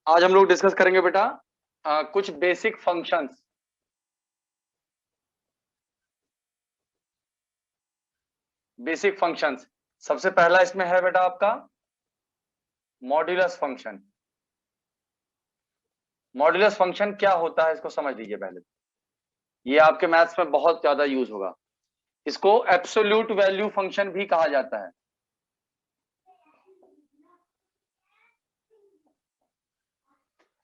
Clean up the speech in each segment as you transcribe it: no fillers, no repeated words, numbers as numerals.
आज हम लोग डिस्कस करेंगे बेटा कुछ बेसिक फंक्शंस। बेसिक फंक्शंस सबसे पहला इसमें है बेटा आपका मॉड्यूलस फंक्शन। मॉड्यूलस फंक्शन क्या होता है इसको समझ लीजिए पहले। ये आपके मैथ्स में बहुत ज्यादा यूज होगा। इसको एब्सोल्यूट वैल्यू फंक्शन भी कहा जाता है।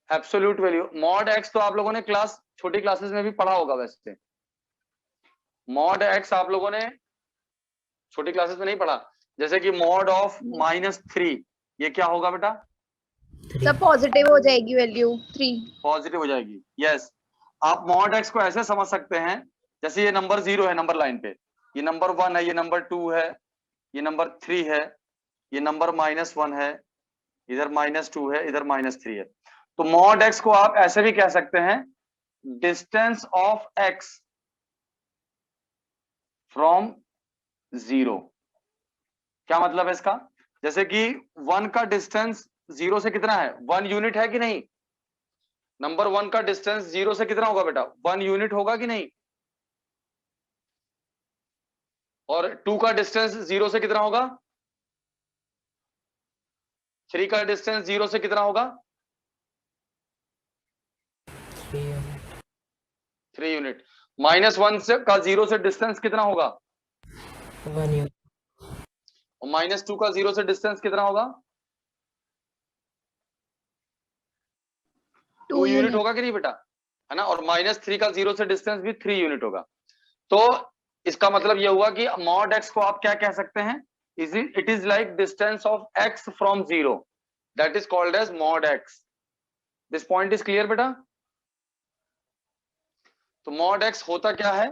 एब्सोल्यूट वैल्यू मॉड एक्स तो आप लोगों ने छोटी क्लासेस में भी पढ़ा होगा। वैसे मॉड एक्स आप लोगों ने छोटी क्लासेस में नहीं पढ़ा। जैसे कि मॉड ऑफ -3 ये क्या होगा बेटा? सब पॉजिटिव हो जाएगी वैल्यू 3। पॉजिटिव हो जाएगी। यस, आप मॉड एक्स को ऐसे समझ सकते हैं जैसे ये नंबर 0 है नंबर लाइन पे, ये नंबर 1 है, ये नंबर 2 है, ये नंबर 3 है, ये नंबर -1 है, इधर -2 है, इधर -3 है। तो मॉड एक्स को आप ऐसे भी कह सकते हैं डिस्टेंस ऑफ एक्स फ्रॉम 0। क्या मतलब है इसका? जैसे कि 1 का डिस्टेंस 0 से कितना है? 1 यूनिट है कि नहीं? नंबर 1 का डिस्टेंस 0 से कितना होगा बेटा? 1 यूनिट होगा कि नहीं? और 2 का डिस्टेंस 0 से कितना होगा? 3 का डिस्टेंस 0 से कितना होगा? 3 यूनिट। -1 से का 0 से डिस्टेंस कितना होगा? 1 यूनिट। और -2 का 0 से डिस्टेंस कितना होगा? 2 यूनिट होगा कि नहीं बेटा? है ना। और -3 का 0 से डिस्टेंस भी 3 यूनिट होगा। तो इसका मतलब यह हुआ कि मॉड एक्स को आप क्या कह सकते हैं? It is like distance of x from 0, that is called as mod x. This point is clear बेटा? तो मॉड एक्स होता क्या है?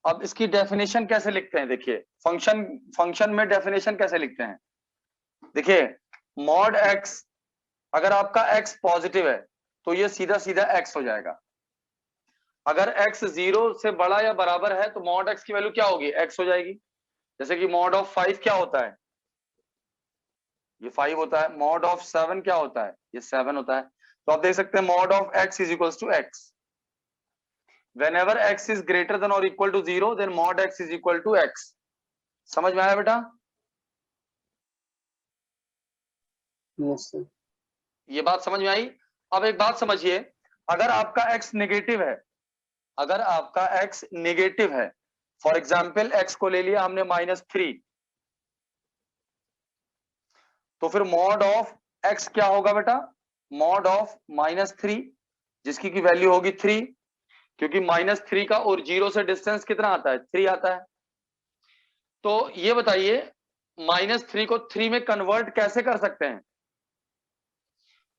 अब इसकी डेफिनेशन कैसे लिखते हैं देखिए। फंक्शन में डेफिनेशन कैसे लिखते हैं देखिए। मॉड एक्स, अगर आपका एक्स पॉजिटिव है तो ये सीधा सीधा एक्स हो जाएगा। अगर एक्स 0 से बड़ा या बराबर है तो मॉड एक्स की वैल्यू क्या होगी? एक्स हो जाएगी। जैसे कि मॉड ऑफ 5 क्या होता है? ये 5 होता है। मॉड ऑफ 7 क्या होता है? ये 7 होता है। तो आप देख सकते हैं mod of x is equal to x. whenever x is greater than or equal to 0 then mod x is equal to x। समझ में आया बेटा? Yes sir. ये बात समझ में आई? अब एक बात समझिए, अगर आपका x नेगेटिव है, अगर आपका x नेगेटिव है, फॉर एग्जाम्पल x को ले लिया हमने -3, तो फिर मॉड ऑफ x क्या होगा बेटा? मॉड ऑफ -3 जिसकी की वैल्यू होगी 3, क्योंकि -3 का और 0 से डिस्टेंस कितना आता है? 3 आता है। तो ये बताइए -3 को 3 में कन्वर्ट कैसे कर सकते हैं?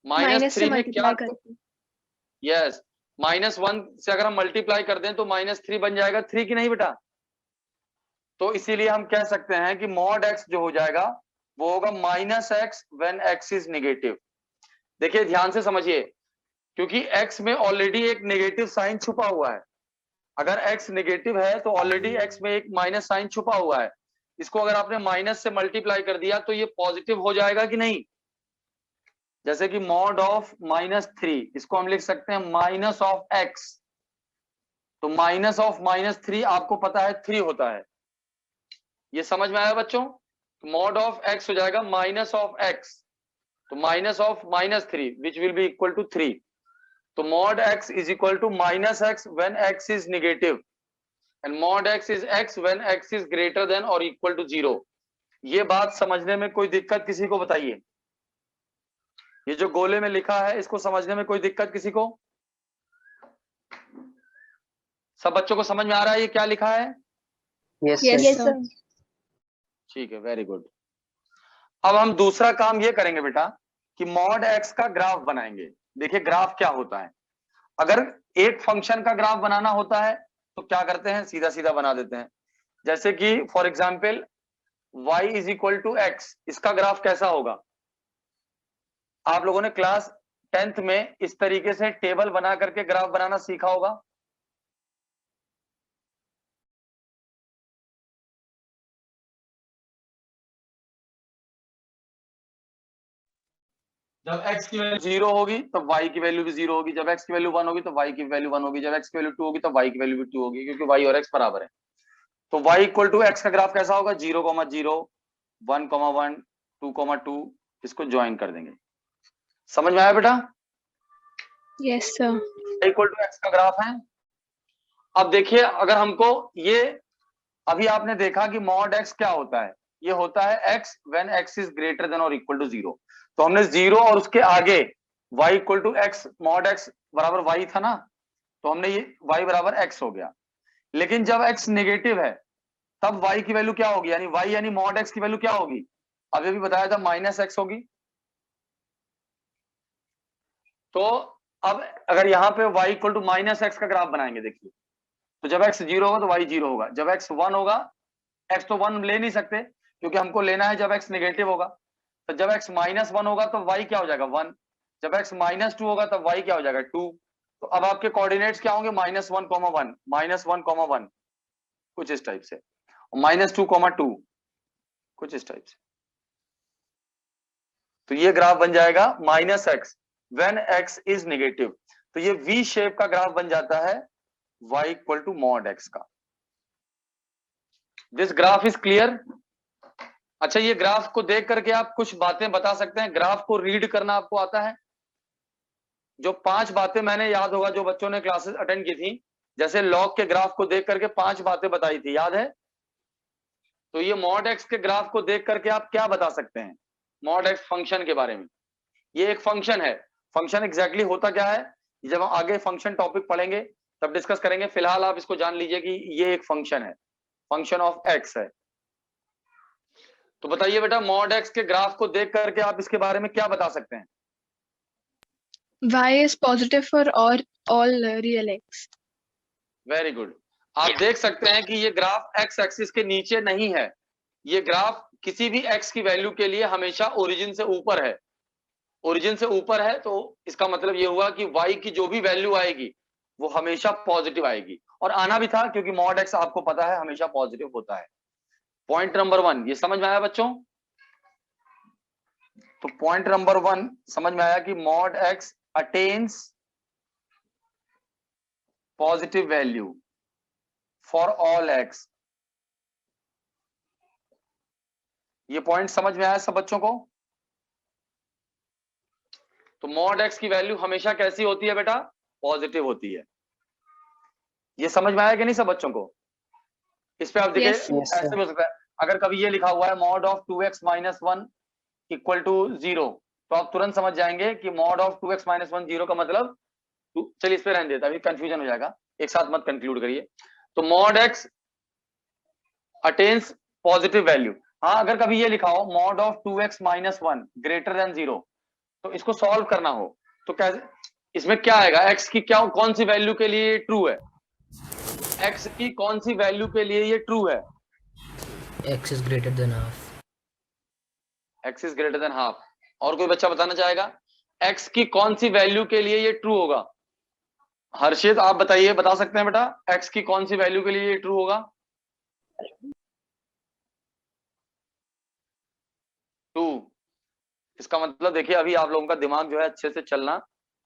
-3 में क्या? यस, -1 से अगर हम मल्टीप्लाई कर दें तो -3 बन जाएगा 3 की नहीं बेटा? तो इसीलिए हम कह सकते हैं कि मॉड एक्स जो हो जाएगा वो होगा -x when x is negative. देखिए ध्यान से समझिए, क्योंकि x में ऑलरेडी एक नेगेटिव साइन छुपा हुआ है। अगर x नेगेटिव है तो ऑलरेडी x में एक माइनस साइन छुपा हुआ है। इसको अगर आपने माइनस से मल्टीप्लाई कर दिया तो ये पॉजिटिव हो जाएगा कि नहीं? जैसे कि मॉड ऑफ -3, इसको हम लिख सकते हैं माइनस ऑफ x। तो माइनस ऑफ -3 आपको पता है 3 होता है। ये समझ में आया बच्चों? मॉड ऑफ x हो जाएगा माइनस ऑफ x, तो minus of -3 which will be equal to 3। तो mod x is equal to -x when x is negative and mod x is x when x is greater than और equal to 0। ये बात समझने में कोई दिक्कत किसी को बताइए? ये जो गोले में लिखा है इसको समझने में कोई दिक्कत किसी को? सब बच्चों को समझ में आ रहा है ये क्या लिखा है? Yes sir. ठीक है, वेरी गुड। अब हम दूसरा काम ये करेंगे बेटा कि मॉड एक्स का ग्राफ बनाएंगे। देखिए ग्राफ क्या होता है। अगर एक फंक्शन का ग्राफ बनाना होता है तो क्या करते हैं? सीधा सीधा बना देते हैं। जैसे कि for example y is equal to x, इसका ग्राफ कैसा होगा? आप लोगों ने क्लास 10th में इस तरीके से टेबल बना करके ग्राफ बनाना सीखा होगा। जब x की वैल्यू 0 होगी तो y की वैल्यू भी 0 होगी, जब x की वैल्यू 1 होगी तो y की वैल्यू 1 होगी, जब x की वैल्यू 2 होगी तो y की वैल्यू भी 2 होगी, क्योंकि y और x बराबर है। तो y इक्वल टू x का ग्राफ कैसा होगा? 0,0, 1,1, 2,2, इसको ज्वाइन कर देंगे। समझ में आया बेटा? Yes sir. Equal to x का ग्राफ है। अब देखिए, अगर हमको ये, अभी आपने देखा कि मॉड x क्या होता है, ये होता है x when x is greater than और इक्वल टू 0। तो हमने 0 और उसके आगे y equal to x, mod x बराबर y था ना, तो हमने ये y बराबर x हो गया। लेकिन जब x नेगेटिव है तब y की वैल्यू क्या होगी, यानी y यानी मॉड x की वैल्यू क्या होगी? अभी भी बताया था -x होगी। तो अब अगर यहाँ पे y इक्वल टू -x का ग्राफ बनाएंगे, देखिए, तो जब x 0 होगा तो y 0 होगा, जब x 1 होगा, x तो 1 ले नहीं सकते क्योंकि हमको लेना है जब x नेगेटिव होगा, तो जब x -1 होगा तो y क्या हो जाएगा? 1। जब x -2 होगा तब y क्या हो जाएगा? 2। तो अब आपके कोऑर्डिनेट्स क्या होंगे? -1,1, -1,1, कुछ इस टाइप से, -2,2, कुछ इस टाइप से। तो ये ग्राफ बन जाएगा -x when x is negative. तो ये V शेप का ग्राफ बन जाता है y equal to mod x का। This graph is clear? अच्छा, ये ग्राफ को देख करके आप कुछ बातें बता सकते हैं? ग्राफ को रीड करना आपको आता है? जो 5 बातें मैंने, याद होगा जो बच्चों ने क्लासेस अटेंड की थी, जैसे लॉग के ग्राफ को देख करके 5 बातें बताई थी, याद है? तो ये मॉड x के ग्राफ को देख करके आप क्या बता सकते हैं मॉड x फंक्शन के बारे में? ये एक फंक्शन है। फंक्शन एग्जैक्टली होता क्या है, जब हम आगे फंक्शन टॉपिक पढ़ेंगे तब डिस्कस करेंगे। फिलहाल आप इसको जान लीजिए कि ये एक फंक्शन है, फंक्शन ऑफ x है। तो बताइए बेटा, मॉड x के ग्राफ को देख करके आप इसके बारे में क्या बता सकते हैं? y is positive for all real x। Very good. आप देख सकते हैं कि ये ग्राफ x एक्सिस के नीचे नहीं है, ये ग्राफ किसी भी x की वैल्यू के लिए हमेशा ओरिजिन से ऊपर है। ओरिजिन से ऊपर है तो इसका मतलब ये हुआ कि y की जो भी वैल्यू आएगी वो हमेशा पॉजिटिव आएगी, और आना भी था क्योंकि मॉड x आपको पता है हमेशा पॉजिटिव होता है। पॉइंट नंबर 1 ये समझ में आया बच्चों? तो पॉइंट नंबर 1 समझ में आया कि mod x attains positive value for all x। ये पॉइंट समझ में आया सब बच्चों को? तो मॉड x की वैल्यू हमेशा कैसी होती है बेटा? पॉजिटिव होती है। ये समझ में आया कि नहीं सब बच्चों को? इस पे आप देखिए, Yes, ऐसे भी हो सकता है, अगर कभी ये लिखा हुआ है mod of 2x - 1 equal to 0, तो आप तुरंत समझ जाएंगे कि मॉड ऑफ 2x - 1 0 का मतलब, चलिए इस पे रहने देता, अभी कंफ्यूजन हो जाएगा, एक साथ मत कंक्लूड करिए। तो mod x attains positive value. हाँ, अगर कभी ये लिखा हो mod of 2x - 1 greater than 0, तो इसको सॉल्व करना हो तो कैसे, इसमें क्या आएगा? x की क्या, कौन सी वैल्यू के लिए ट्रू है? x की कौन सी वैल्यू के लिए ये ट्रू है? X is greater than half. x is greater than half. और कोई बच्चा बताना चाहेगा x की कौन सी वैल्यू के लिए ये ट्रू होगा? हर्षित आप बताइए, बता सकते हैं बेटा x की कौन सी वैल्यू के लिए ये ट्रू होगा? 2। इसका मतलब देखिए, अभी आप लोगों का दिमाग जो है अच्छे से चलना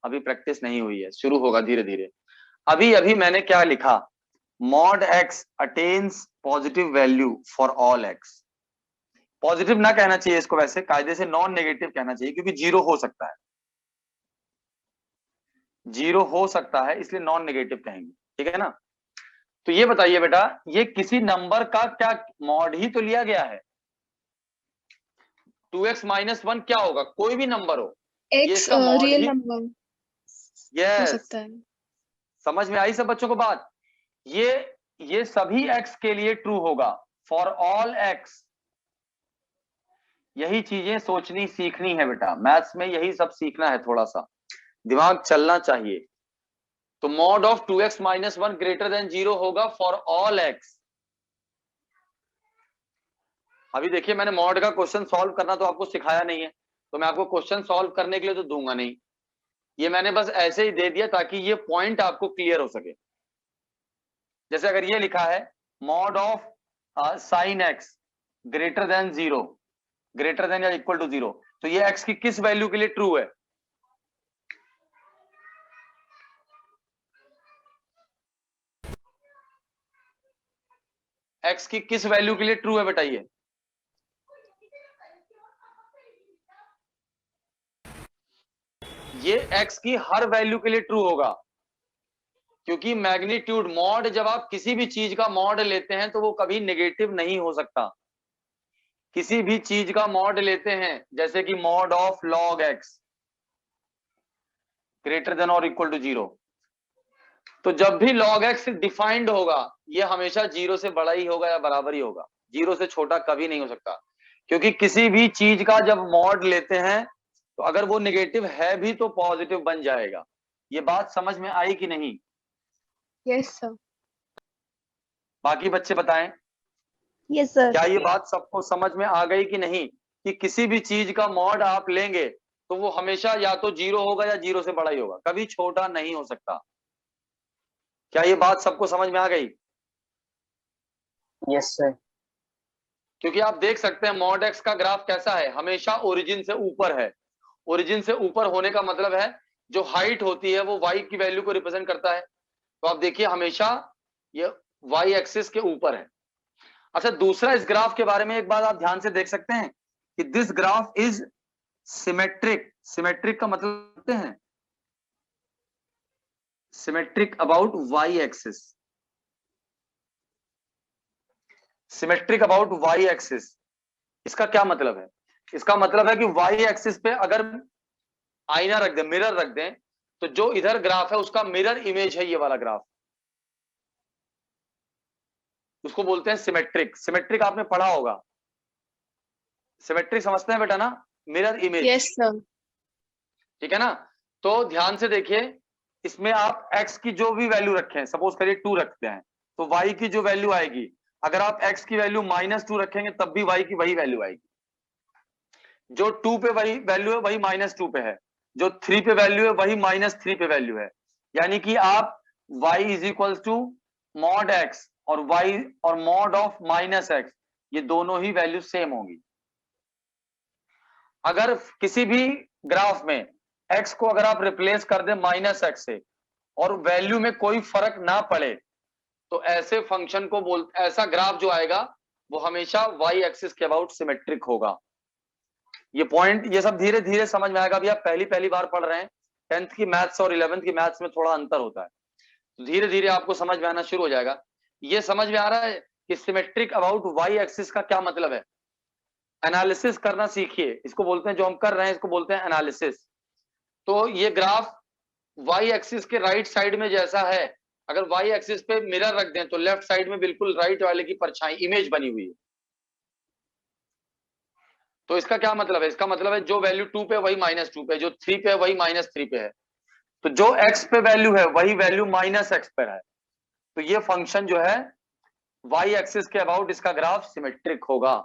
अभी प्रैक्टिस नहीं हुई है, शुरू होगा धीरे धीरे। अभी अभी मैंने क्या लिखा? Mod x attains positive value for all x। Positive ना कहना चाहिए इसको, वैसे कायदे से नॉन नेगेटिव कहना चाहिए, क्योंकि 0 हो सकता है, 0 हो सकता है, इसलिए नॉन नेगेटिव कहेंगे, ठीक है ना? तो ये बताइए बेटा, ये किसी नंबर का क्या मॉड ही तो लिया गया है। 2x - 1 क्या होगा? कोई भी नंबर हो, ये x इसका मॉड रियल ही। नंबर हो यस, सकता है। समझ में आई सब बच्चों को बात? ये सभी x के लिए ट्रू होगा, फॉर ऑल x। यही चीजें सोचनी सीखनी है बेटा, मैथ्स में यही सब सीखना है, थोड़ा सा दिमाग चलना चाहिए। तो mod of 2x - 1 greater than 0 होगा फॉर ऑल x। अभी देखिए, मैंने मॉड का क्वेश्चन सॉल्व करना तो आपको सिखाया नहीं है, तो मैं आपको क्वेश्चन सॉल्व करने के लिए तो दूंगा नहीं, ये मैंने बस ऐसे ही दे दिया ताकि ये पॉइंट आपको क्लियर हो सके। जैसे अगर ये लिखा है mod of sin x greater then 0, greater than या इक्वल टू 0, तो ये x की किस वैल्यू के लिए ट्रू है? x की किस वैल्यू के लिए ट्रू है बताइए? ये x की हर वैल्यू के लिए ट्रू होगा, क्योंकि मैग्नीट्यूड मॉड, जब आप किसी भी चीज का मॉड लेते हैं तो वो कभी नेगेटिव नहीं हो सकता। किसी भी चीज का मॉड लेते हैं, जैसे कि mod of log x greater than और इक्वल टू 0, तो जब भी log x डिफाइंड होगा ये हमेशा 0 से बड़ा ही होगा या बराबर ही होगा, 0 से छोटा कभी नहीं हो सकता। क्योंकि किसी भी चीज का जब मॉड लेते हैं तो अगर वो नेगेटिव है भी तो पॉजिटिव बन जाएगा। ये बात समझ में आई कि नहीं? Yes sir. बाकी बच्चे बताएं, यस सर। क्या ये बात सबको समझ में आ गई कि नहीं, कि किसी भी चीज का मॉड आप लेंगे तो वो हमेशा या तो 0 होगा या 0 से बड़ा ही होगा, कभी छोटा नहीं हो सकता। क्या ये बात सबको समझ में आ गई? Yes sir. क्योंकि आप देख सकते हैं मॉड एक्स का ग्राफ कैसा है, हमेशा ओरिजिन से ऊपर है। ओरिजिन से ऊपर होने का मतलब है जो हाइट होती है वो वाई की वैल्यू को रिप्रेजेंट करता है। तो आप देखिए हमेशा ये वाई एक्सिस के ऊपर है। अच्छा, दूसरा इस ग्राफ के बारे में एक बात आप ध्यान से देख सकते हैं कि this graph is symmetric. Symmetric का मतलब जानते हैं? Symmetric about y axis. Symmetric about y axis, इसका क्या मतलब है? इसका मतलब है कि वाई एक्सिस पे अगर आईना रख दें, मिरर रख दें, तो जो इधर ग्राफ है उसका मिरर इमेज है ये वाला ग्राफ, उसको बोलते हैं सिमेट्रिक। सिमेट्रिक आपने पढ़ा होगा, सिमेट्रिक समझते हैं बेटा ना, मिरर इमेज। Yes sir. ठीक है ना? तो ध्यान से देखिए, इसमें आप x की जो भी वैल्यू रखें, सपोज करिए 2 रखते हैं, तो y की जो वैल्यू आएगी, अगर आप x की वैल्यू -2 रखेंगे तब भी y की वही वैल्यू आएगी। जो 2 पे वही वैल्यू है वही -2 पे है, जो 3 पे वैल्यू है वही -3 पे वैल्यू है। यानी कि आप y is equal to mod x और y और मॉड ऑफ -x, ये दोनों ही वैल्यू सेम होंगी। अगर किसी भी ग्राफ में x को अगर आप रिप्लेस कर दें -x से और वैल्यू में कोई फर्क ना पड़े, तो ऐसे फंक्शन को ऐसा ग्राफ जो आएगा वो हमेशा y एक्सिस के अबाउट सिमेट्रिक होगा। ये पॉइंट, ये सब धीरे धीरे समझ में आएगा। अभी आप पहली बार पढ़ रहे हैं, 10th की मैथ्स और 11th की मैथ्स में थोड़ा अंतर होता है, तो धीरे धीरे आपको समझ में आना शुरू हो जाएगा। ये समझ में आ रहा है कि सिमेट्रिक अबाउट वाई एक्सिस का क्या मतलब है? एनालिसिस करना सीखिए, इसको बोलते हैं, जो हम कर रहे हैं इसको बोलते हैं एनालिसिस। तो ये ग्राफ वाई एक्सिस के राइट साइड में जैसा है, अगर वाई एक्सिस पे मिरर रख दें तो लेफ्ट साइड में बिल्कुल राइट वाले की परछाई इमेज बनी हुई है। तो इसका क्या मतलब है? इसका मतलब है जो वैल्यू 2 पे वही -2 पे, जो 3 पे वही -3 पे है, तो जो x पे वैल्यू है वही वैल्यू -x पर है। तो ये फंक्शन जो है y एक्सिस के अबाउट इसका ग्राफ सिमेट्रिक होगा,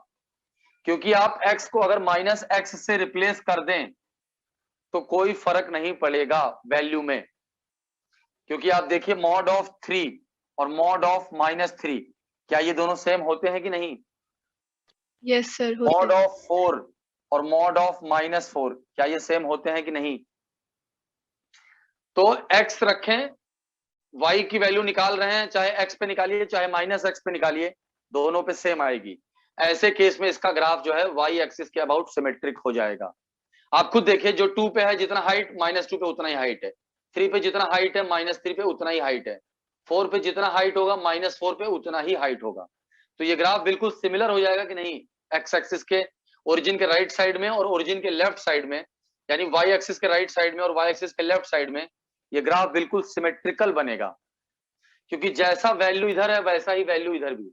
क्योंकि आप x को अगर -x से रिप्लेस कर दें तो कोई फर्क नहीं पड़ेगा वैल्यू में। क्योंकि आप देखिए मॉड ऑफ 3 और मॉड ऑफ -3, क्या ये दोनों सेम होते हैं कि नहीं? Yes sir. मॉड ऑफ 4 और मॉड ऑफ -4, क्या ये सेम होते हैं कि नहीं? तो x रखें, y की वैल्यू निकाल रहे हैं, चाहे x पे निकालिए चाहे -x पे निकालिए, दोनों पे सेम आएगी। ऐसे केस में इसका ग्राफ जो है y एक्सिस के अबाउट सिमेट्रिक हो जाएगा। आप खुद देखिए, जो 2 पे है जितना हाइट, -2 पे उतना ही हाइट है, 3 पे जितना हाइट है -3 पे उतना ही हाइट है, 4 पे जितना हाइट होगा -4 पे उतना ही हाइट होगा। तो ये ग्राफ बिल्कुल सिमिलर हो जाएगा कि नहीं? एक्स एक्सिस के ओरिजिन के राइट साइड में और ओरिजिन के लेफ्ट साइड में, यानी वाई एक्सिस के राइट साइड में और वाई एक्सिस के लेफ्ट साइड में, ये ग्राफ बिल्कुल सिमेट्रिकल बनेगा, क्योंकि जैसा वैल्यू इधर है वैसा ही वैल्यू इधर भी।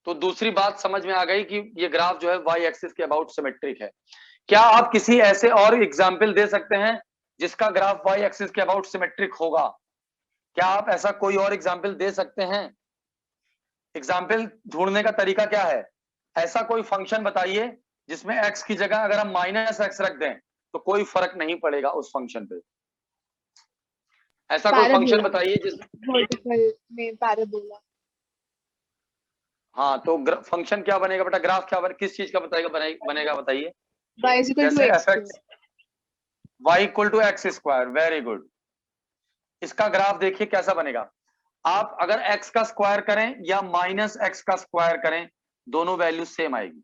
तो दूसरी बात समझ में आ गई कि ये ग्राफ जो है वाई एक्सिस के अबाउट सिमेट्रिक है। क्या आप किसी ऐसे और एग्जाम्पल दे सकते हैं जिसका ग्राफ वाई एक्सिस के अबाउट सिमेट्रिक होगा? क्या आप ऐसा कोई और एग्जाम्पल दे सकते हैं? एग्जाम्पल ढूंढने का तरीका क्या है? ऐसा कोई फंक्शन बताइए जिसमें x की जगह अगर हम -x रख दें तो कोई फर्क नहीं पड़ेगा उस फंक्शन पे। ऐसा कोई फंक्शन बताइए जिस वर्टिकल में पैराबोला। हाँ, तो फंक्शन क्या बनेगा बेटा, ग्राफ क्या किस चीज का बनेगा बताइए। y is equal to जैसे x fx y equal to x square, very good. इसका ग्राफ देखिए कैसा बनेगा। आप अगर x का स्क्वायर करें या माइनस एक्स का स्क्वायर करें, दोनों वैल्यू सेम आएगी।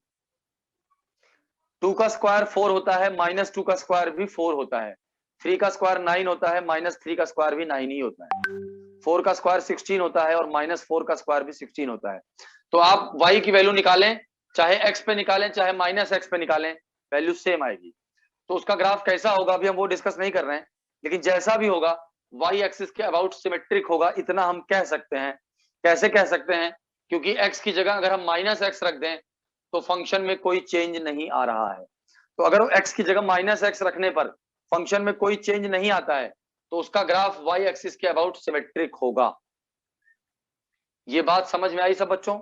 2 का स्क्वायर 4 होता है, -2 का स्क्वायर भी 4 होता है। 3 का स्क्वायर 9 होता है, -3 का स्क्वायर भी 9 ही होता है। 4 का स्क्वायर 16 होता है और -4 का स्क्वायर भी 16 होता है। तो आप y की वैल्यू निकालें, चाहे x पे निकालें चाहे -x पे निकालें, वैल्यू सेम आएगी। तो उसका ग्राफ कैसा होगा अभी हम वो डिस्कस नहीं कर रहे हैं, लेकिन जैसा भी होगा y एक्सिस के अबाउट सिमेट्रिक होगा, इतना हम कह सकते हैं। कैसे कह सकते हैं, क्योंकि x की जगह अगर हम -x रख दें तो फंक्शन में कोई चेंज नहीं आ रहा है। तो अगर x की जगह -x रखने पर फंक्शन में कोई चेंज नहीं आता है तो उसका ग्राफ y एक्सिस के अबाउट सिमेट्रिक होगा। ये बात समझ में आई सब बच्चों।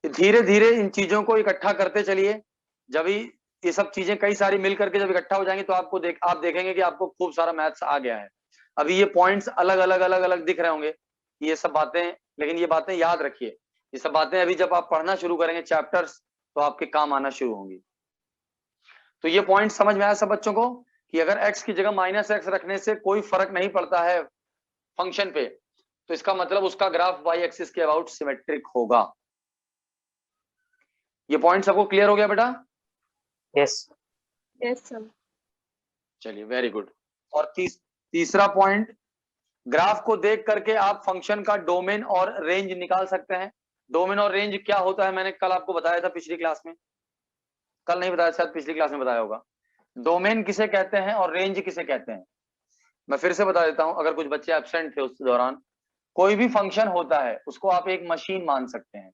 धीरे धीरे इन चीजों को इकट्ठा करते चलिए, जब ये सब चीजें कई सारी मिल करके जब इकट्ठा हो जाएंगी तो आप देखेंगे कि आपको खूब सारा मैथ्स आ गया है। अभी ये पॉइंट्स अलग अलग दिख रहे होंगे ये सब बातें, लेकिन ये बातें याद रखिए। ये सब बातें अभी जब आप पढ़ना शुरू करेंगे चैप्टर्स तो आपके काम आना शुरू होंगी। तो ये पॉइंट समझ में आया सब बच्चों को कि अगर x की जगह -x रखने से कोई फर्क नहीं पड़ता है फंक्शन पे, तो इसका मतलब उसका ग्राफ y एक्सिस के अबाउट सिमेट्रिक होगा। ये पॉइंट सबको क्लियर हो गया बेटा? Yes. yes sir चलिए वेरी गुड। और तीसरा पॉइंट, ग्राफ को देख करके आप फंक्शन का डोमेन और रेंज निकाल सकते हैं। डोमेन और रेंज क्या होता है मैंने कल आपको बताया था पिछली क्लास में, कल नहीं बताया शायद पिछली क्लास में बताया होगा। डोमेन किसे कहते हैं और रेंज किसे कहते हैं, मैं फिर से बता देता हूं अगर कुछ बच्चे एब्सेंट थे उस दौरान। कोई भी फंक्शन होता है उसको आप एक मशीन मान सकते हैं,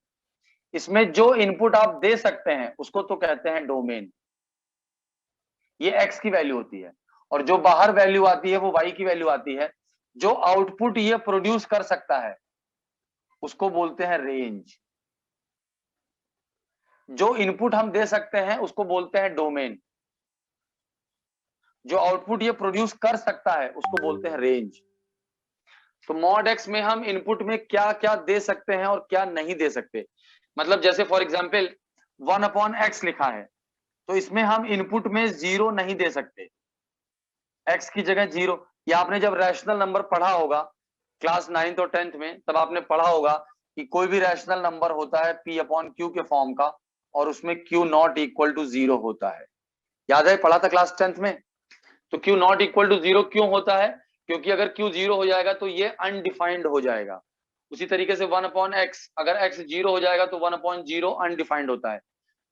इसमें जो इनपुट आप दे सकते हैं उसको तो कहते हैं डोमेन। ये x की वैल्यू होती है और जो बाहर वैल्यू आती है वो y की वैल्यू आती है। जो आउटपुट ये प्रोड्यूस कर सकता है उसको बोलते हैं रेंज। जो इनपुट हम दे सकते हैं उसको बोलते हैं डोमेन। जो आउटपुट ये प्रोड्यूस कर सकता है उसको बोलते हैं रेंज। तो मॉड एक्स में हम इनपुट में क्या क्या दे सकते हैं और क्या नहीं दे सकते, मतलब जैसे फॉर एग्जांपल 1/x लिखा है तो इसमें हम इनपुट में 0 नहीं दे सकते, x की जगह 0। या आपने जब रैशनल नंबर पढ़ा होगा क्लास 9th और 10th में, तब आपने पढ़ा होगा कि कोई भी रैशनल नंबर होता है p/q के फॉर्म का और उसमें q नॉट इक्वल टू 0 होता है। याद है पढ़ा था क्लास 10th में? तो q नॉट इक्वल टू 0 क्यों होता है? क्योंकि अगर q 0 हो जाएगा तो ये अनडिफाइंड हो जाएगा। उसी तरीके से 1/x, अगर x 0 हो जाएगा तो 1/0 अनडिफाइंड होता है।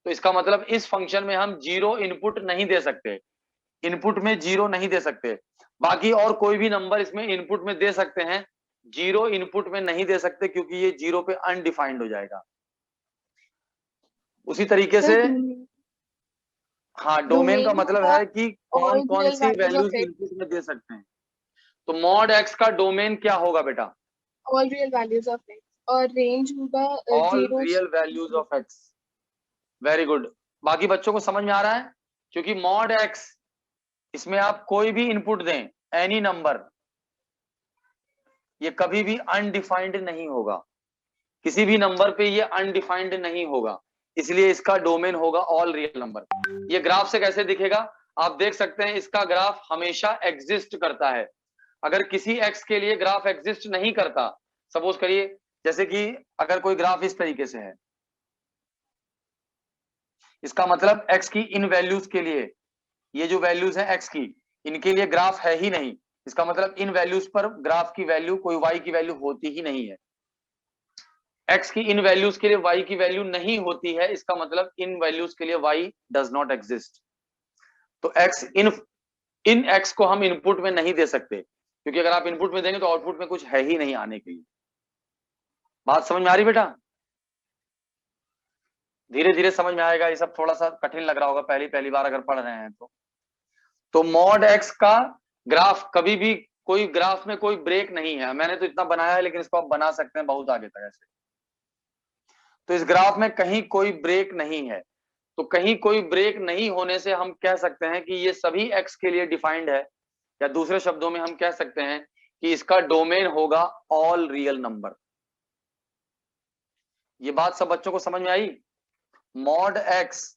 तो इसका मतलब इस फंक्शन में हम 0 इनपुट नहीं दे सकते, इनपुट में 0 नहीं दे सकते। बाकी और कोई भी नंबर इसमें इनपुट में दे सकते हैं, 0 इनपुट में नहीं दे सकते क्योंकि ये 0 पे अनडिफाइंड हो जाएगा। उसी तरीके से हाँ, डोमेन का मतलब है कि कौन कौन सी वैल्यूज इनपुट में दे सकते हैं। तो मॉड एक्स का डोमेन क्या होगा बेटा? all real values of x और रेंज होगा all 0 real values of x. Very good. बाकी बच्चों को समझ में आ रहा है? क्योंकि मॉड एक्स इसमें आप कोई भी इनपुट दें, एनी नंबर, ये कभी भी अनडिफाइंड नहीं होगा, किसी भी नंबर पे ये अनडिफाइंड नहीं होगा, इसलिए इसका डोमेन होगा ऑल रियल नंबर। ये ग्राफ से कैसे दिखेगा आप देख सकते हैं, इसका ग्राफ हमेशा एग्जिस्ट करता है। अगर किसी एक्स के लिए ग्राफ एग्जिस्ट नहीं करता, सपोज करिए जैसे कि अगर कोई ग्राफ इस तरीके से है, इसका मतलब एक्स की इन वैल्यूज के लिए, ये जो वैल्यूज हैं एक्स की, इनके लिए ग्राफ है ही नहीं। इसका मतलब इन वैल्यूज पर ग्राफ की वैल्यू, कोई वाई की वैल्यू होती ही नहीं है। एक्स की इन वैल्यूज के लिए वाई की वैल्यू नहीं होती है, इसका मतलब इन वैल्यूज के लिए वाई डज नॉट एग्जिस्ट। तो एक्स इन एक्स को हम इनपुट में नहीं दे सकते, क्योंकि अगर आप इनपुट में देंगे तो आउटपुट में कुछ है ही नहीं आने के लिए। बात समझ में आ रही बेटा? धीरे धीरे समझ में आएगा, ये सब थोड़ा सा कठिन लग रहा होगा पहली बार अगर पढ़ रहे हैं तो मॉड एक्स का ग्राफ कभी भी, कोई ग्राफ में कोई ब्रेक नहीं है। मैंने तो इतना बनाया है लेकिन इसको आप बना सकते हैं बहुत आगे तक ऐसे। तो इस ग्राफ में कहीं कोई ब्रेक नहीं है, तो कहीं कोई ब्रेक नहीं होने से हम कह सकते हैं कि ये सभी एक्स के लिए डिफाइंड है, या दूसरे शब्दों में हम कह सकते हैं कि इसका डोमेन होगा ऑल रियल नंबर। ये बात सब बच्चों को समझ में आई? Mod x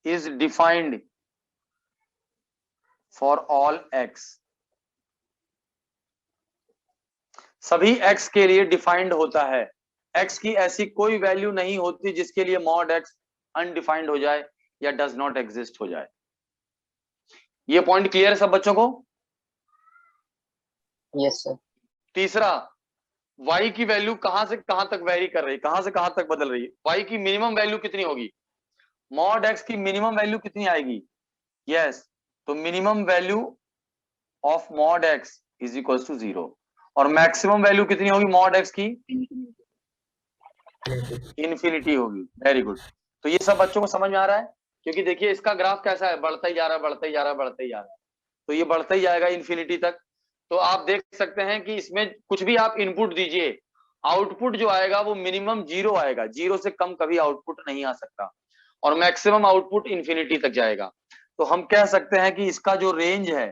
is defined for all x, सभी एक्स के लिए डिफाइंड होता है। एक्स की ऐसी कोई वैल्यू नहीं होती जिसके लिए मॉड एक्स अनडिफाइंड हो जाए या डज नॉट एग्जिस्ट हो जाए। ये पॉइंट क्लियर है सब बच्चों को? Yes sir. तीसरा, y की वैल्यू कहां से कहां तक वेरी कर रही है, कहां से कहां तक बदल रही है? y की मिनिमम वैल्यू कितनी होगी? मॉड x की मिनिमम वैल्यू कितनी आएगी? यस, तो minimum value of mod x is equal to 0 और मैक्सिमम वैल्यू कितनी होगी मॉड x की? इन्फिनिटी होगी। Very good. तो ये सब बच्चों को समझ में आ रहा है? क्योंकि देखिए इसका ग्राफ कैसा है, बढ़ता ही जा रहा है, बढ़ता ही जा रहा है, बढ़ता ही जा रहा है, तो ये बढ़ता ही जाएगा इन्फिनिटी तक। तो आप देख सकते हैं कि इसमें कुछ भी आप इनपुट दीजिए, आउटपुट जो आएगा वो मिनिमम 0 आएगा, 0 से कम कभी आउटपुट नहीं आ सकता, और मैक्सिमम आउटपुट इन्फिनिटी तक जाएगा। तो हम कह सकते हैं कि इसका जो रेंज है,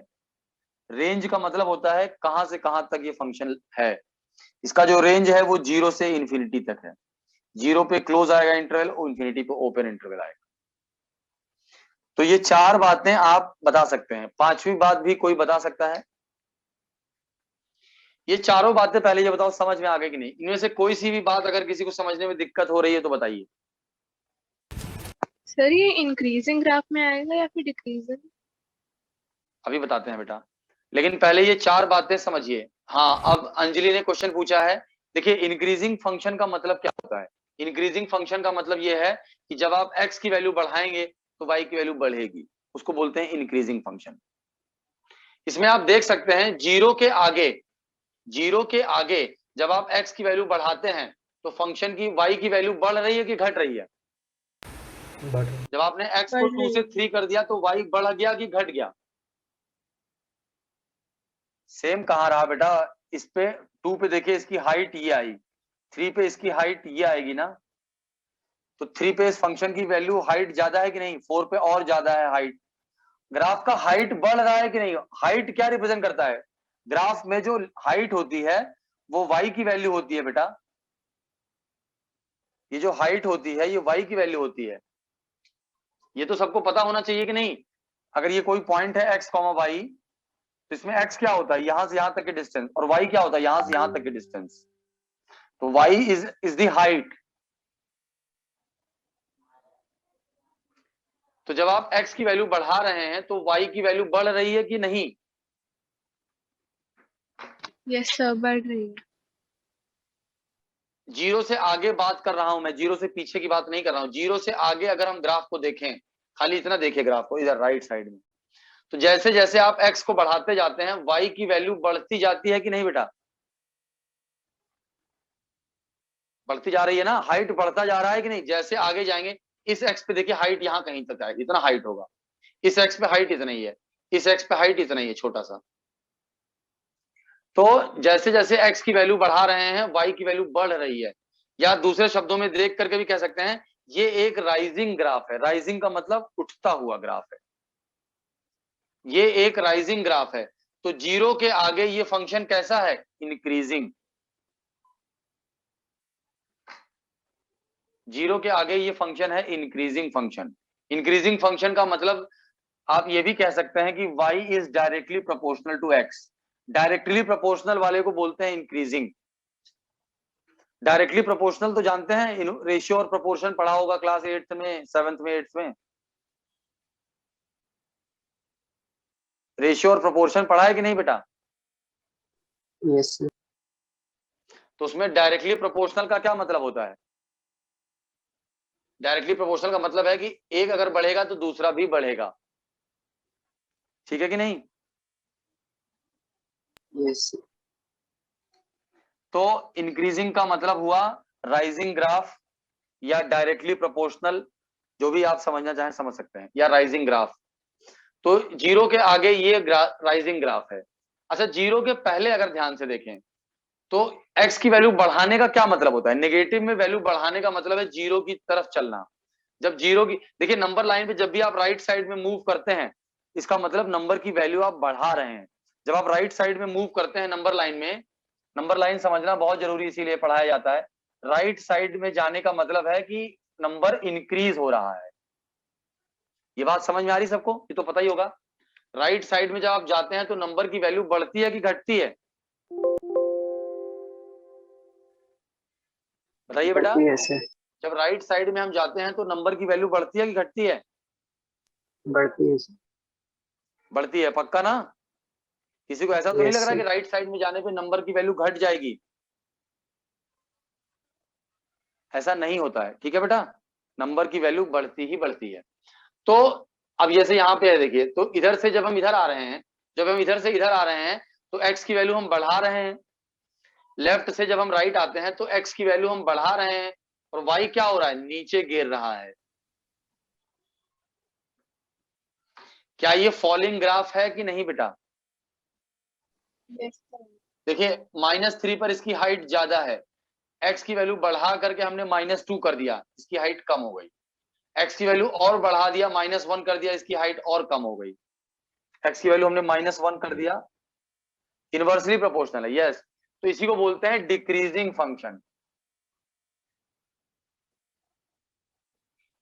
रेंज का मतलब होता है कहां से कहां तक ये फंक्शन है, इसका जो रेंज है वो 0 से इन्फिनिटी तक है। 0 पे क्लोज आएगा इंटरवल और इन्फिनिटी पे ओपन इंटरवल आएगा। तो ये 4 बातें आप बता सकते हैं। 5वीं बात भी कोई बता सकता है? ये चारों बातें पहले ये बताओ समझ में आ गई कि नहीं? इनमें से कोई सी भी बात अगर किसी को समझने में दिक्कत हो रही है तो बताइए। सर ये इंक्रीजिंग ग्राफ में आएगा या फिर डिक्रीजिंग? अभी बताते हैं बेटा, लेकिन पहले ये 4 बातें समझिए। हाँ, अब अंजलि ने क्वेश्चन पूछा है। देखिए इंक्रीजिंग फंक्शन का मतलब क्या होता है? इंक्रीजिंग फंक्शन का मतलब ये है कि जब आप x की वैल्यू बढ़ाएंगे तो y की वैल्यू बढ़ेगी, उसको बोलते हैं इंक्रीजिंग फंक्शन। इसमें आप देख सकते हैं 0 के आगे जब आप x की वैल्यू बढ़ाते हैं तो फंक्शन की y की वैल्यू बढ़ रही है कि घट रही है? जब आपने x को 2 से 3 कर दिया तो y बढ़ गया कि घट गया? सेम कहां रहा बेटा? इस पे 2 पे देखिए इसकी हाइट ये आई, 3 पे इसकी हाइट ये आएगी ना, तो 3 पे इस फंक्शन की वैल्यू हाइट ज्यादा है कि नहीं? 4 पे और ज्यादा है हाइट। ग्राफ का हाइट बढ़ रहा है कि नहीं? हाइट क्या रिप्रेजेंट करता है? ग्राफ में जो हाइट होती है वो y की वैल्यू होती है बेटा। ये जो हाइट होती है ये y की वैल्यू होती है। ये तो सबको पता होना चाहिए कि नहीं? अगर ये कोई पॉइंट है x, y, तो इसमें x क्या होता है? यहां से यहां तक के डिस्टेंस, और y क्या होता है? यहां से यहां तक के डिस्टेंस। तो y इज द हाइट। तो जब आप x की वैल्यू बढ़ा रहे हैं तो y की वैल्यू बढ़ रही है कि नहीं? यस सर, बढ़ रही है। 0 से आगे बात कर रहा हूं मैं, 0 से पीछे की बात नहीं कर रहा हूं। 0 से आगे अगर हम ग्राफ को देखें, खाली इतना देखिए ग्राफ को इधर राइट साइड में, तो जैसे जैसे आप x को बढ़ाते जाते हैं y की वैल्यू बढ़ती जाती है कि नहीं बेटा? बढ़ती जा रही है ना, हाइट बढ़ता जा रहा है कि नहीं? जैसे आगे जाएंगे इस x पे देखिए हाइट यहां कहीं तक आएगी, इतना हाइट होगा। इस x पे हाइट इतना ही है, इस x पे हाइट इतना ही है, छोटा सा। तो जैसे जैसे x की वैल्यू बढ़ा रहे हैं y की वैल्यू बढ़ रही है, या दूसरे शब्दों में देख करके भी कह सकते हैं ये एक राइजिंग ग्राफ है। राइजिंग का मतलब उठता हुआ ग्राफ है, ये एक राइजिंग ग्राफ है। तो 0 के आगे ये फंक्शन कैसा है? इंक्रीजिंग। 0 के आगे ये फंक्शन है इंक्रीजिंग फंक्शन। इंक्रीजिंग फंक्शन का मतलब आप ये भी कह सकते हैं कि y is directly proportional to x। Directly proportional वाले को बोलते हैं इंक्रीजिंग। डायरेक्टली प्रोपोर्शनल तो जानते हैं, रेशियो और प्रोपोर्शन पढ़ा होगा क्लास 8th में, 7th में, 8th में। रेशियो और प्रोपोर्शन पढ़ा है कि नहीं बेटा? Yes sir. तो उसमें डायरेक्टली प्रोपोर्शनल का क्या मतलब होता है? डायरेक्टली प्रोपोर्शनल का मतलब है कि एक अगर बढ़ेगा तो दूसरा भी बढ़ेगा, ठीक है कि नहीं? Yes sir. तो इंक्रीजिंग का मतलब हुआ राइजिंग ग्राफ, या डायरेक्टली प्रोपोर्शनल, जो भी आप समझना चाहें समझ सकते हैं, या राइजिंग ग्राफ। तो 0 के आगे ये राइजिंग ग्राफ है। अच्छा, 0 के पहले अगर ध्यान से देखें तो x की वैल्यू बढ़ाने का क्या मतलब होता है? नेगेटिव में वैल्यू बढ़ाने का मतलब है 0 की तरफ चलना। जब 0 की, देखिए नंबर लाइन पे जब भी आप राइट साइड में मूव करते हैं इसका मतलब नंबर की वैल्यू आप बढ़ा रहे हैं। जब आप राइट साइड में मूव करते हैं नंबर लाइन में, नंबर लाइन समझना बहुत जरूरी इसीलिए पढ़ाया जाता है, राइट साइड में जाने का मतलब है कि नंबर इंक्रीज हो रहा है। ये बात समझ में आ रही सबको? ये तो पता ही होगा। राइट साइड में जब आप जाते हैं तो नंबर की वैल्यू बढ़ती है कि घटती है? बताइए बेटा। बढ़ती है सर। जब राइट साइड में हम जाते हैं तो नंबर की वैल्यू बढ़ती है कि घटती है? बढ़ती है सर। बढ़ती है, पक्का ना? किसी को ऐसा तो नहीं यस लग रहा कि सर। राइट साइड में जाने पे नंबर की वैल्यू घट जाएगी? ऐसा नहीं होता है, ठीक है बेटा। नंबर की वैल्यू बढ़ती ही बढ़ती है। तो अब जैसे यहाँ पे है देखिए, तो इधर से जब हम इधर आ रहे हैं, जब हम इधर से इधर आ रहे हैं तो x की वैल्यू हम बढ़ा रहे हैं। लेफ्ट से जब हम राइट आते हैं तो x की वैल्यू हम बढ़ा रहे हैं, और y क्या हो रहा है? नीचे गिर रहा है। क्या ये फॉलिंग ग्राफ है कि नहीं बेटा? Yes, sir. देखिए -3 पर इसकी हाइट ज्यादा है, x की वैल्यू बढ़ा करके हमने -2 कर दिया, इसकी हाइट कम हो गई। x की वैल्यू और बढ़ा दिया, -1 कर दिया, इसकी हाइट और कम हो गई। x की वैल्यू हमने -1 कर दिया, इनवर्सली प्रोपोर्शनल है, यस। तो इसी को बोलते हैं डिक्रीजिंग फंक्शन,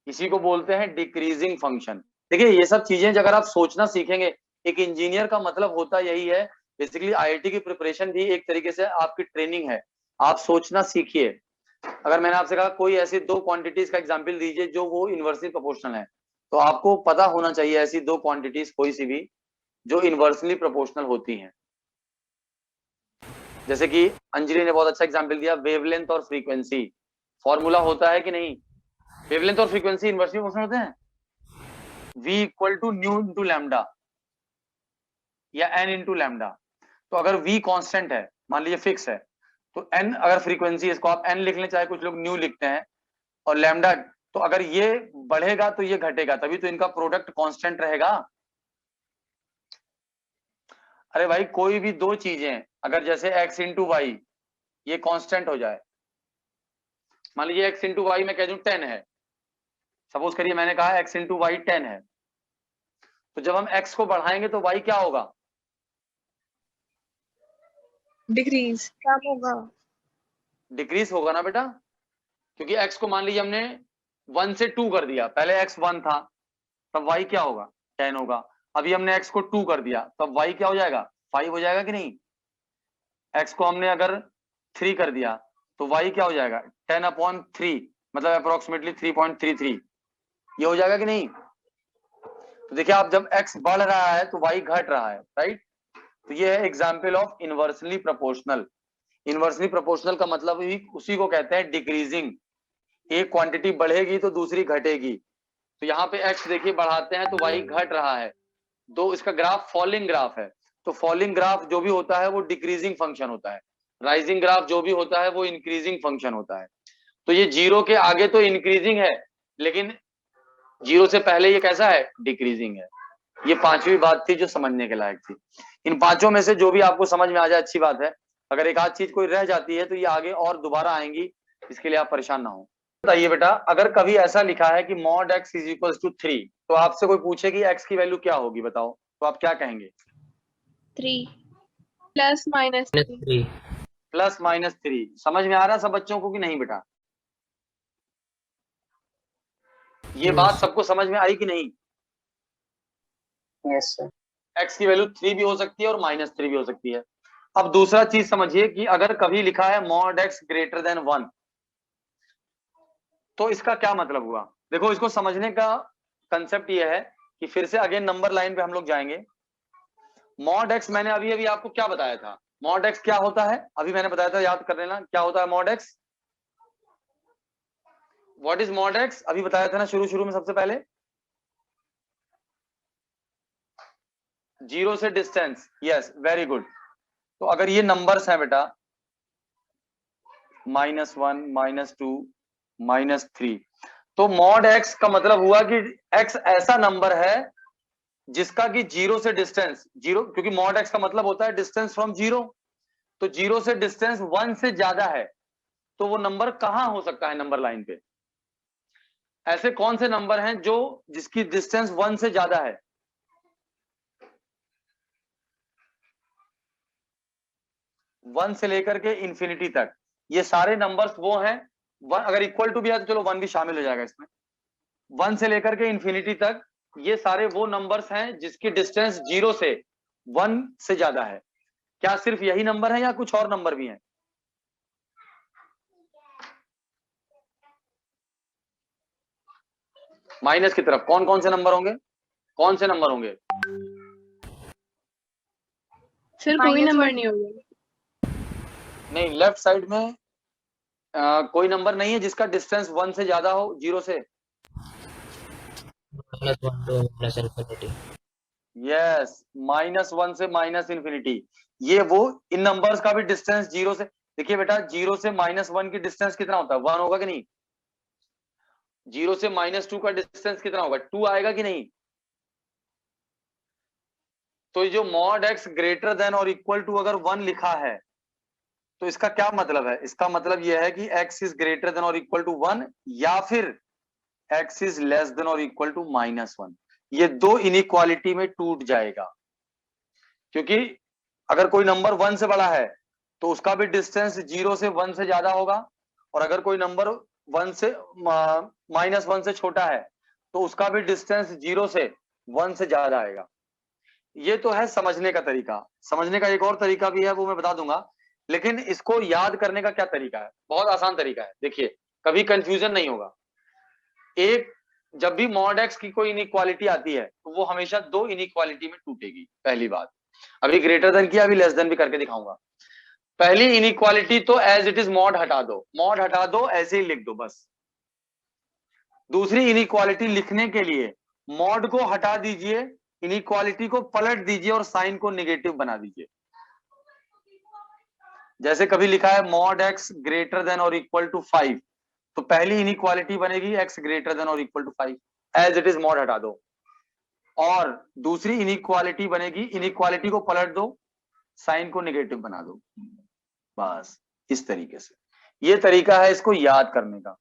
इसी को बोलते हैं डिक्रीजिंग फंक्शन। देखिए ये सब चीजें अगर आप सोचना सीखेंगे, एक इंजीनियर का मतलब होता यही है। बेसिकली आईआईटी की प्रिपरेशन भी एक तरीके से आपकी ट्रेनिंग है। आप सोचना सीखिए। अगर मैंने आपसे कहा कोई ऐसी दो क्वांटिटीज का एग्जांपल दीजिए जो वो इनवर्सली प्रोपोर्शनल है, तो आपको पता होना चाहिए ऐसी दो क्वांटिटीज कोई सी भी जो इनवर्सली प्रोपोर्शनल होती हैं। जैसे कि अंजलि ने बहुत अच्छा एग्जांपल दिया, वेवलेंथ और फ्रीक्वेंसी। फॉर्मूला होता है कि नहीं? वेवलेंथ और फ्रीक्वेंसी इनवर्सली प्रोपोर्शनल होते हैं। v equal to nu into lambda या n इंटू लैम्डा। तो अगर v कांस्टेंट है, मान लीजिए फिक्स है, तो n अगर फ्रीक्वेंसी, इसको आप n लिख लें, चाहे कुछ लोग न्यू लिखते हैं, और लैम्डा, तो अगर ये बढ़ेगा तो ये घटेगा, तभी तो इनका प्रोडक्ट कांस्टेंट रहेगा। अरे भाई कोई भी दो चीजें अगर जैसे x इंटू वाई ये कांस्टेंट हो जाए, मान लीजिए x इंटू वाई मैं कह दूं 10 है, सपोज करिए मैंने कहा x इंटू वाई 10 है, तो जब हम x को बढ़ाएंगे तो y क्या होगा? Decrease. कम होगा। डिक्रीज होगा ना बेटा, क्योंकि x को मान लीजिए हमने 1 से 2 कर दिया, पहले x 1 था, तब y क्या होगा? 10 होगा। अभी हमने x को 2 कर दिया, तब y क्या हो जाएगा? 5 हो जाएगा कि नहीं? x को हमने अगर 3 कर दिया तो y क्या हो जाएगा? 10/3, मतलब अप्रोक्सीमेटली 3.33, ये हो जाएगा कि नहीं? तो देखिए आप जब x बढ़ रहा है तो y घट रहा है, राइट? तो ये है example of inversely proportional. Inversely proportional का मतलब ही उसी को कहते हैं डिक्रीजिंग। एक क्वांटिटी बढ़ेगी तो दूसरी घटेगी। तो यहाँ पे x देखिए बढ़ाते हैं तो y घट रहा है, दो इसका ग्राफ फॉलिंग ग्राफ है। तो फॉलिंग ग्राफ जो भी होता है वो डिक्रीजिंग फंक्शन होता है, राइजिंग ग्राफ जो भी होता है वो इंक्रीजिंग फंक्शन होता है। तो ये जीरो के आगे तो इंक्रीजिंग है, लेकिन जीरो से पहले ये कैसा है? डिक्रीजिंग है। ये पांचवी बात थी जो समझने के लायक थी। इन पांचों में से जो भी आपको समझ में आ जाए अच्छी बात है, अगर एक आध चीज कोई रह जाती है तो ये आगे और दोबारा आएंगी, इसके लिए आप परेशान ना हो। बताइए बेटा, अगर कभी ऐसा लिखा है कि mod x is equal to 3, तो आपसे कोई पूछे कि x की वैल्यू क्या होगी बताओ, तो आप क्या कहेंगे? 3। Plus minus 3. 3। +-3। समझ में आ रहा है सब बच्चों को कि नहीं बेटा? ये बात सबको समझ में आई कि नहीं? Yes sir. x की वैल्यू 3 भी हो सकती है और -3 भी हो सकती है। अब दूसरा चीज समझिए कि अगर कभी लिखा है मॉड x ग्रेटर देन 1, तो इसका क्या मतलब हुआ? देखो इसको समझने का कंसेप्ट ये है कि फिर से अगेन नंबर लाइन पे हम लोग जाएंगे। मॉड x मैंने अभी अभी आपको क्या बताया था? मॉड x क्या होता है? अभी मैंने बताया था, याद कर लेना क्या होता है mod x। What is mod x? अभी बताया था ना शुरू में सबसे पहले, जीरो से डिस्टेंस। Yes, very good. तो अगर ये नंबर्स हैं बेटा -1, -2, -3, तो मॉड x का मतलब हुआ कि x ऐसा नंबर है जिसका कि जीरो से डिस्टेंस, जीरो, क्योंकि मॉड x का मतलब होता है डिस्टेंस फ्रॉम जीरो, तो जीरो से डिस्टेंस 1 से ज्यादा है, तो वो नंबर कहां हो सकता है नंबर लाइन पे? ऐसे कौन से नंबर हैं जो जिसकी डिस्टेंस 1 से ज्यादा है? वन से लेकर के इंफिनिटी तक, ये सारे नंबर्स वो हैं अगर इक्वल टू भी है तो चलो 1 भी शामिल हो जाएगा इसमें। 1 से लेकर के इंफिनिटी तक ये सारे वो नंबर्स हैं जिसकी डिस्टेंस 0 से 1 से ज्यादा है। क्या सिर्फ यही नंबर है या कुछ और नंबर भी हैं? माइनस की तरफ कौन कौन से नंबर होंगे? कौन से नंबर होंगे? सर कोई -1 नंबर नहीं होगा। नहीं, लेफ्ट साइड में कोई नंबर नहीं है जिसका डिस्टेंस 1 से ज्यादा हो 0 से। -1 to -infinity। यस, -1 से -infinity। ये वो इन नंबर्स का भी डिस्टेंस 0 से, देखिए बेटा 0 से -1 की डिस्टेंस कितना होता है? 1 होगा कि नहीं? 0 से -2 का डिस्टेंस कितना होगा? 2 आएगा कि नहीं? तो ये जो मॉड x ग्रेटर देन और इक्वल टू अगर 1 लिखा है तो इसका क्या मतलब है? इसका मतलब यह है कि x इज ग्रेटर देन और इक्वल टू 1 या फिर x इज लेस देन और इक्वल टू -1। ये दो इनइक्वालिटी में टूट जाएगा, क्योंकि अगर कोई नंबर 1 से बड़ा है तो उसका भी डिस्टेंस 0 से 1 से ज्यादा होगा, और अगर कोई नंबर 1 से -1 से छोटा है तो उसका भी डिस्टेंस 0 से 1 से ज्यादा आएगा। ये तो है समझने का तरीका। समझने का एक और तरीका भी है, वो मैं बता दूंगा, लेकिन इसको याद करने का क्या तरीका है? बहुत आसान तरीका है। देखिए, कभी कंफ्यूजन नहीं होगा। एक, जब भी मॉड एक्स की कोई इनइक्वालिटी आती है तो वो हमेशा दो इनइक्वालिटी में टूटेगी। पहली बात, अभी ग्रेटर देन किया, अभी लेस देन भी करके दिखाऊंगा। पहली इनइक्वालिटी तो एज इट इज मॉड हटा दो, मॉड हटा दो, ऐसे ही लिख दो बस। दूसरी इनइक्वालिटी लिखने के लिए मॉड को हटा दीजिए, इनइक्वालिटी को पलट दीजिए और साइन को नेगेटिव बना दीजिए। जैसे कभी लिखा है मॉड एक्स ग्रेटर देन और इक्वल टू 5, तो पहली इनइक्वालिटी बनेगी x ग्रेटर देन और equal to 5, as it is mod हटा दो। और दूसरी इनइक्वालिटी बनेगी, इनइक्वालिटी को पलट दो, साइन को नेगेटिव बना दो। बस इस तरीके से। ये तरीका है इसको याद करने का।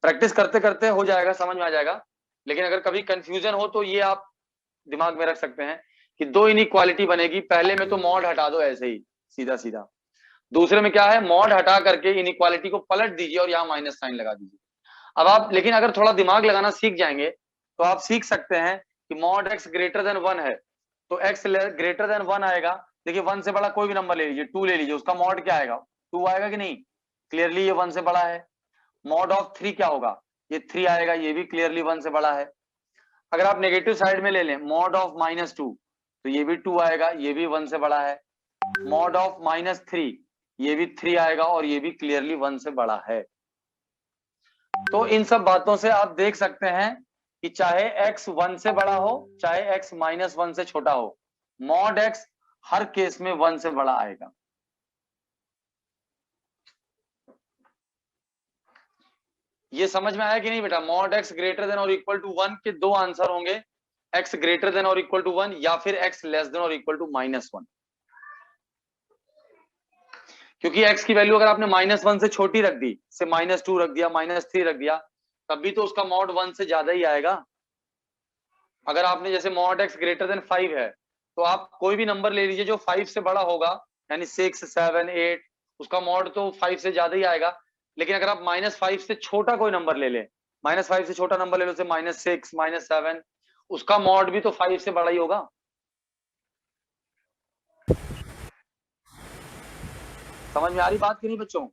प्रैक्टिस करते करते हो जाएगा, समझ में आ जाएगा। लेकिन अगर कभी कंफ्यूजन हो तो ये आप दिमाग में रख सकते हैं कि दो इनइक्वालिटी बनेगी। पहले में तो मॉड हटा दो ऐसे ही सीधा सीधा, दूसरे में क्या है, मॉड हटा करके इनइक्वालिटी को पलट दीजिए और यहाँ माइनस साइन लगा दीजिए। अब आप लेकिन अगर थोड़ा दिमाग लगाना सीख जाएंगे तो आप सीख सकते हैं कि मॉड एक्स ग्रेटर देन 1 है तो एक्स ग्रेटर देन 1 आएगा। देखिए 1 से बड़ा कोई भी नंबर ले लीजिए, 2 ले लीजिए, उसका मॉड क्या आएगा? 2 आएगा कि नहीं? क्लियरली ये 1 से बड़ा है। मॉड ऑफ 3 क्या होगा? ये 3 आएगा, ये भी क्लियरली 1 से बड़ा है। अगर आप नेगेटिव साइड में ले लें मॉड ऑफ -2 तो ये भी 2 आएगा, ये भी 1 से बड़ा है। मॉड ऑफ -3 ये भी 3 आएगा और ये भी क्लियरली 1 से बड़ा है। तो इन सब बातों से आप देख सकते हैं कि चाहे x 1 से बड़ा हो चाहे x -1 से छोटा हो, मॉड x हर केस में 1 से बड़ा आएगा। ये समझ में आया कि नहीं बेटा? मॉड x ग्रेटर देन और इक्वल टू 1 के दो आंसर होंगे, x ग्रेटर देन और इक्वल टू 1 या फिर x लेस देन और इक्वल टू -1। क्योंकि x की वैल्यू अगर आपने -1 से छोटी रख दी, से -2 रख दिया, -3 रख दिया, तब भी तो उसका मॉड 1 से ज्यादा ही आएगा। अगर आपने जैसे मॉड x ग्रेटर देन 5 है तो आप कोई भी नंबर ले लीजिए जो 5 से बड़ा होगा, यानी 6, 7, 8, उसका मॉड तो 5 से ज्यादा ही आएगा। लेकिन अगर आप -5 से छोटा कोई नंबर ले लें, -5 से छोटा नंबर ले लो, जैसे -6, -7, उसका मॉड भी तो 5 से बड़ा ही होगा। समझ में आ रही बात कि नहीं बच्चों?